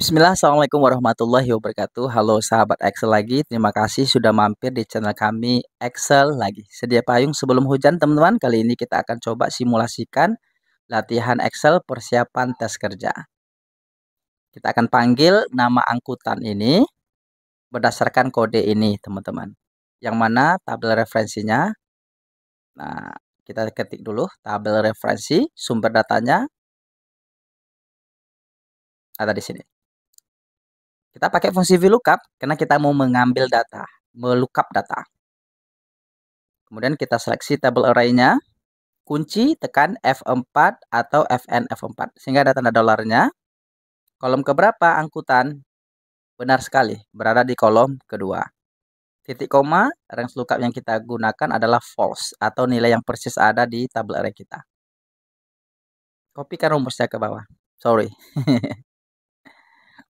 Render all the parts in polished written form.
Bismillah, Assalamualaikum warahmatullahi wabarakatuh. Halo sahabat Excel lagi, terima kasih sudah mampir di channel kami Excel lagi. Sedia payung sebelum hujan teman-teman, kali ini kita akan coba simulasikan latihan Excel persiapan tes kerja. Kita akan panggil nama angkutan ini berdasarkan kode ini teman-teman. Yang mana tabel referensinya, nah kita ketik dulu tabel referensi, sumber datanya ada di sini. Kita pakai fungsi VLOOKUP karena kita mau mengambil data, melookup data. Kemudian kita seleksi tabel array-nya, kunci tekan F4 atau Fn F4 sehingga ada tanda dolarnya. Kolom keberapa angkutan? Benar sekali, berada di kolom kedua. Titik koma, range lookup yang kita gunakan adalah false atau nilai yang persis ada di tabel array kita. Kopikan rumusnya ke bawah. Sorry.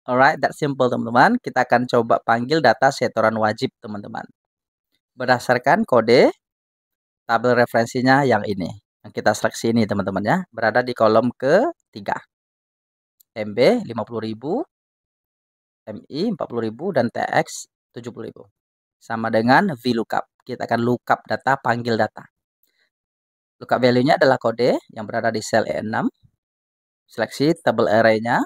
Alright, that's simple teman-teman. Kita akan coba panggil data setoran wajib teman-teman. Berdasarkan kode tabel referensinya yang ini. Yang kita seleksi ini teman-teman ya. Berada di kolom ketiga. MB 50.000, MI 40.000, dan TX 70.000. Sama dengan VLOOKUP. Kita akan lookup data, panggil data. Lookup value-nya adalah kode yang berada di sel E6. Seleksi tabel array-nya.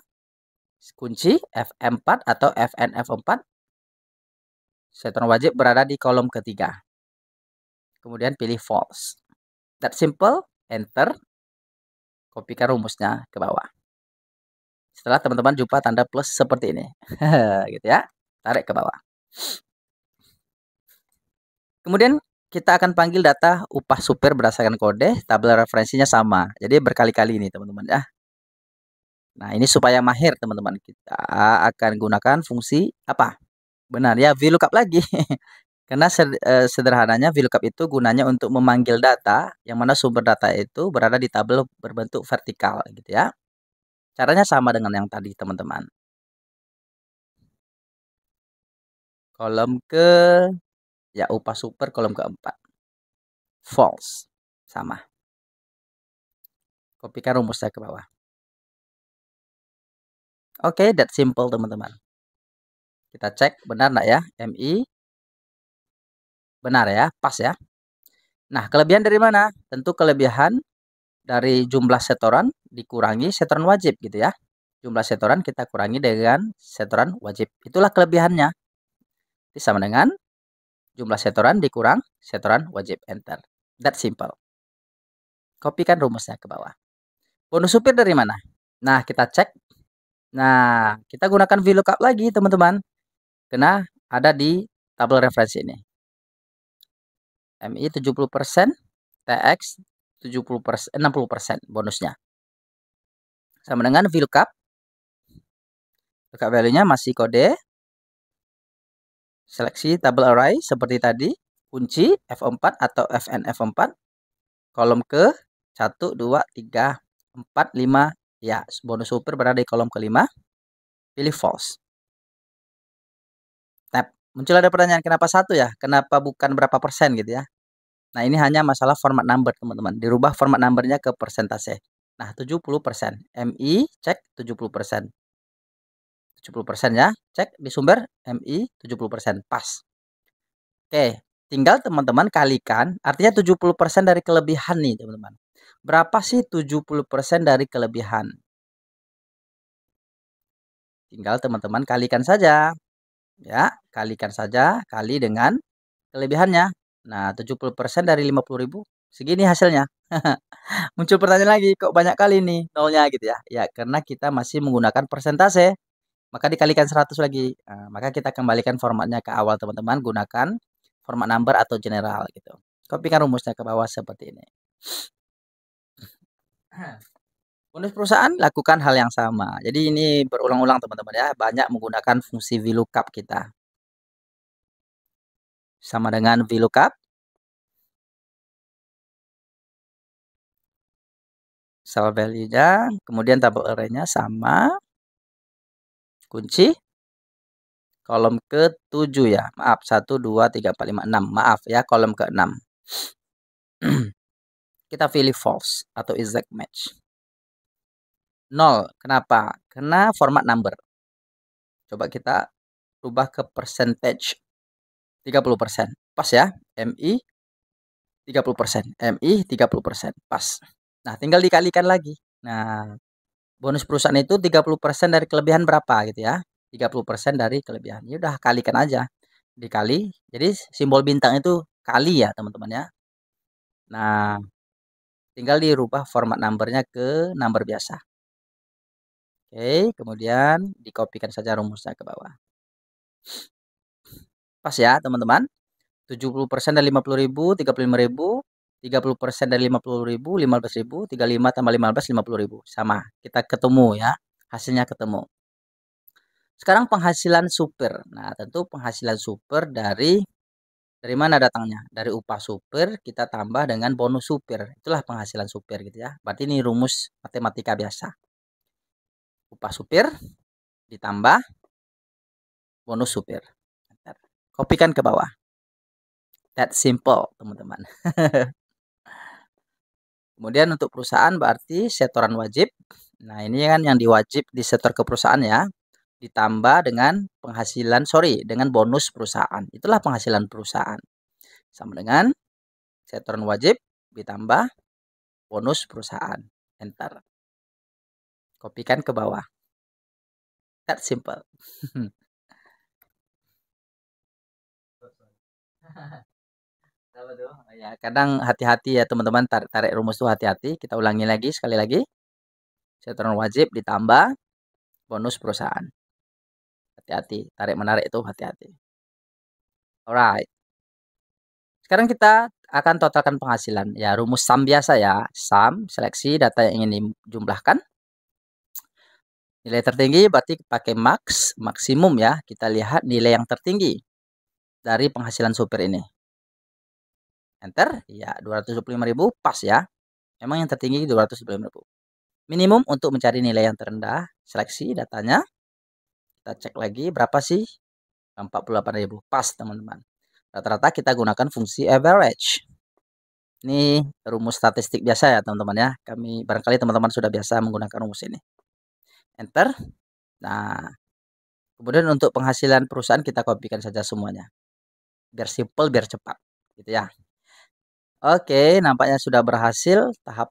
Kunci F4 atau Fn F4. Setoran wajib berada di kolom ketiga. Kemudian pilih false. That's simple. Enter. Kopikan rumusnya ke bawah. Setelah teman-teman jumpa tanda plus seperti ini. Gitu ya. Tarik ke bawah. Kemudian kita akan panggil data upah supir berdasarkan kode, tabel referensinya sama. Jadi berkali-kali ini teman-teman ya. Nah, ini supaya mahir teman-teman. Kita akan gunakan fungsi apa? Benar ya, VLOOKUP lagi. Karena sederhananya VLOOKUP itu gunanya untuk memanggil data yang mana sumber data itu berada di tabel berbentuk vertikal gitu ya. Caranya sama dengan yang tadi teman-teman. Kolom ke ya upah super kolom keempat. False. Sama. Kopikan rumusnya ke bawah. Oke, that's simple teman-teman. Kita cek benar enggak ya? MI benar ya, pas ya. Nah, kelebihan dari mana? Tentu kelebihan dari jumlah setoran dikurangi setoran wajib gitu ya. Jumlah setoran kita kurangi dengan setoran wajib. Itulah kelebihannya. Itu sama dengan jumlah setoran dikurang setoran wajib. Enter. That's simple. Kopikan rumusnya ke bawah. Bonus supir dari mana? Nah, kita cek. Nah, kita gunakan VLOOKUP lagi teman-teman. Karena ada di tabel referensi ini. MI 70%, TX 70%, 60% bonusnya. Sama dengan VLOOKUP. Lookup value-nya masih kode. Seleksi tabel array seperti tadi. Kunci F4 atau Fn F4. Kolom ke 1, 2, 3, 4, 5. Ya, bonus super berada di kolom kelima. Pilih false. Tab. Muncul ada pertanyaan, kenapa 1 ya? Kenapa bukan berapa persen gitu ya? Nah, ini hanya masalah format number teman-teman. Dirubah format numbernya ke persentase. Nah, 70%. MI cek 70%. 70% ya. Cek di sumber MI 70%. Pas. Oke, tinggal teman-teman kalikan. Artinya 70% dari kelebihan nih teman-teman. Berapa sih 70% dari kelebihan? Tinggal teman-teman kalikan saja. Ya, kalikan saja kali dengan kelebihannya. Nah, 70% dari 50.000 segini hasilnya. Muncul pertanyaan lagi, kok banyak kali nih nolnya gitu ya. Ya, karena kita masih menggunakan persentase. Maka dikalikan 100 lagi. Nah, maka kita kembalikan formatnya ke awal teman-teman, gunakan format number atau general gitu. Kopikan rumusnya ke bawah seperti ini. Bonus perusahaan lakukan hal yang sama. Jadi ini berulang-ulang teman-teman ya, banyak menggunakan fungsi VLOOKUP kita. Sama dengan VLOOKUP. Sel value-nya, kemudian tabel array-nya sama. Kunci. Kolom ke-7 ya. Maaf, 1, 2, 3, 4, 5, 6. Maaf ya, kolom ke-6. Kita pilih false atau exact match. 0. Kenapa? Karena format number. Coba kita rubah ke percentage 30%. Pas ya. MI 30%. MI 30%. Pas. Nah, tinggal dikalikan lagi. Nah, bonus perusahaan itu 30% dari kelebihan berapa gitu ya. 30% dari kelebihan. Ya udah kalikan aja. Dikali. Jadi simbol bintang itu kali ya, teman-teman ya. Nah, tinggal dirubah format numbernya ke number biasa. Oke, kemudian dikopikan saja rumusnya ke bawah. Pas ya, teman-teman. 70% dari 50.000, 35.000, 30% dari 50.000, 15.000, 35 tambah 15, 50.000. Sama, kita ketemu ya, hasilnya ketemu. Sekarang penghasilan super. Nah, tentu penghasilan super dari mana datangnya? Dari upah super kita tambah dengan bonus super. Itulah penghasilan super gitu ya. Berarti ini rumus matematika biasa. Upah super ditambah bonus super. Kopikan ke bawah. That simple, teman-teman. Kemudian untuk perusahaan berarti setoran wajib. Nah, ini kan yang diwajib disetor ke perusahaan ya. Ditambah dengan dengan bonus perusahaan. Itulah penghasilan perusahaan. Sama dengan setoran wajib ditambah bonus perusahaan. Enter. Kopikan ke bawah. That simple. Ya, kadang hati-hati ya teman-teman, tarik rumus tuh hati-hati. Kita ulangi lagi sekali lagi. Setoran wajib ditambah bonus perusahaan. Hati-hati, tarik menarik itu hati-hati. Alright. Sekarang kita akan totalkan penghasilan. Ya, rumus sum biasa ya. Sum, seleksi data yang ingin dijumlahkan. Nilai tertinggi berarti pakai maksimum ya. Kita lihat nilai yang tertinggi dari penghasilan super ini. Enter, ya 225.000 pas ya. Memang yang tertinggi 225.000. Minimum untuk mencari nilai yang terendah, seleksi datanya. Kita cek lagi berapa sih? 48.000 pas teman-teman. Rata-rata kita gunakan fungsi average. Ini rumus statistik biasa ya teman-teman ya. Barangkali teman-teman sudah biasa menggunakan rumus ini. Enter. Nah, kemudian untuk penghasilan perusahaan kita kopikan saja semuanya. Biar simple, biar cepat. Gitu ya. Oke, nampaknya sudah berhasil tahap.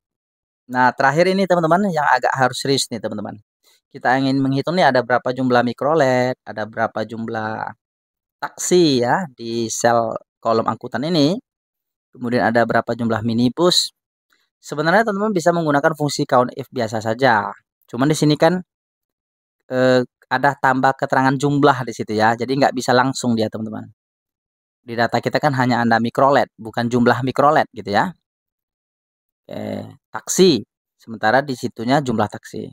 Nah, terakhir ini teman-teman yang agak harus serius nih teman-teman. Kita ingin menghitung nih ada berapa jumlah mikrolet, ada berapa jumlah taksi ya di sel kolom angkutan ini. Kemudian ada berapa jumlah minibus. Sebenarnya teman-teman bisa menggunakan fungsi count if biasa saja. Cuman di sini kan ada tambah keterangan jumlah di situ ya. Jadi nggak bisa langsung dia teman-teman. Di data kita kan hanya ada mikrolet, bukan jumlah mikrolet gitu ya. Taksi. Sementara di situnya jumlah taksi.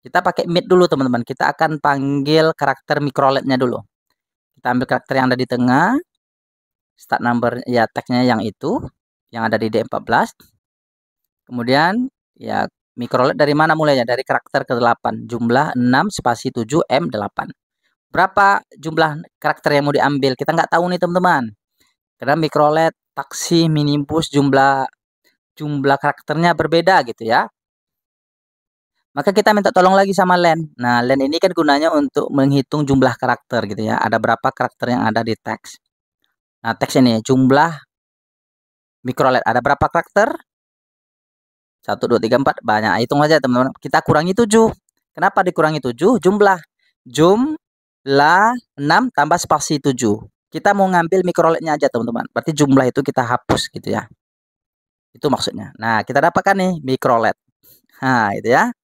Kita pakai mid dulu teman-teman. Kita akan panggil karakter mikroletnya dulu. Kita ambil karakter yang ada di tengah. Start number ya tagnya yang itu. Yang ada di D14. Kemudian ya mikrolet dari mana mulainya? Dari karakter ke-8. Jumlah 6 spasi 7 M8. Berapa jumlah karakter yang mau diambil? Kita nggak tahu nih teman-teman. Karena mikrolet, taksi, minibus, jumlah karakternya berbeda gitu ya. Maka kita minta tolong lagi sama len. Nah, len ini kan gunanya untuk menghitung jumlah karakter gitu ya. Ada berapa karakter yang ada di teks. Nah, teks ini jumlah mikrolet ada berapa karakter? 1, 2, 3, 4. Banyak. Hitung aja teman-teman. Kita kurangi 7. Kenapa dikurangi 7? Jumlah 6 tambah spasi 7. Kita mau ngambil mikroletnya aja teman-teman. Berarti jumlah itu kita hapus gitu ya. Itu maksudnya. Nah, kita dapatkan nih mikrolet. Nah, itu ya.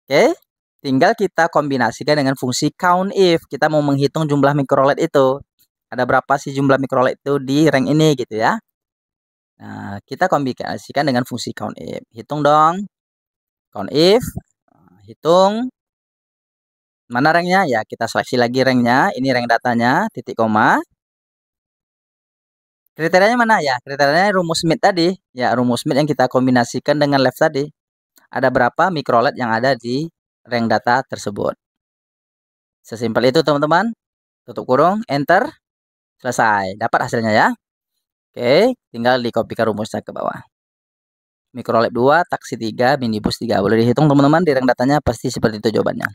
Oke, tinggal kita kombinasikan dengan fungsi count if. Kita mau menghitung jumlah mikrolet itu. Ada berapa sih jumlah mikrolet itu di rank ini gitu ya. Nah, kita kombinasikan dengan fungsi count if. Hitung dong. Count if. Hitung. Mana ranknya? Ya, kita seleksi lagi ranknya. Ini rank datanya, titik koma. Kriterianya mana? Ya, kriterianya rumus mid tadi. Ya, rumus mid yang kita kombinasikan dengan left tadi. Ada berapa mikrolet yang ada di rank data tersebut. Sesimpel itu teman-teman. Tutup kurung, enter, selesai. Dapat hasilnya ya. Oke, tinggal dikopikan rumusnya ke bawah. Mikrolet 2, taksi 3, minibus 3. Boleh dihitung teman-teman di rank datanya pasti seperti itu jawabannya.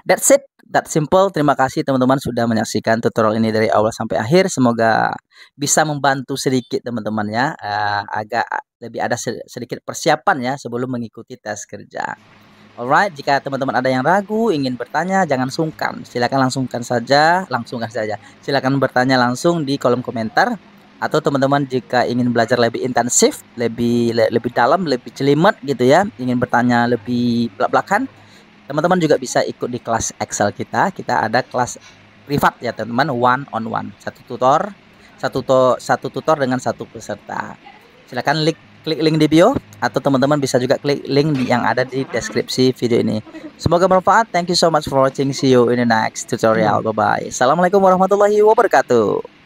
That's it, that simple. Terima kasih teman-teman sudah menyaksikan tutorial ini dari awal sampai akhir. Semoga bisa membantu sedikit teman-teman ya, agak lebih ada sedikit persiapan ya sebelum mengikuti tes kerja. Alright, jika teman-teman ada yang ragu, ingin bertanya, jangan sungkan. Silakan langsungkan saja. Silakan bertanya langsung di kolom komentar. Atau teman-teman jika ingin belajar lebih intensif, lebih dalam, lebih jelimet gitu ya, ingin bertanya lebih belak-belakan, teman-teman juga bisa ikut di kelas Excel kita. Kita ada kelas privat ya teman-teman, one on one. Satu tutor dengan satu peserta. Silakan klik link di bio, atau teman-teman bisa juga klik link yang ada di deskripsi video ini. Semoga bermanfaat. Thank you so much for watching. See you in the next tutorial. Bye bye. Assalamualaikum warahmatullahi wabarakatuh.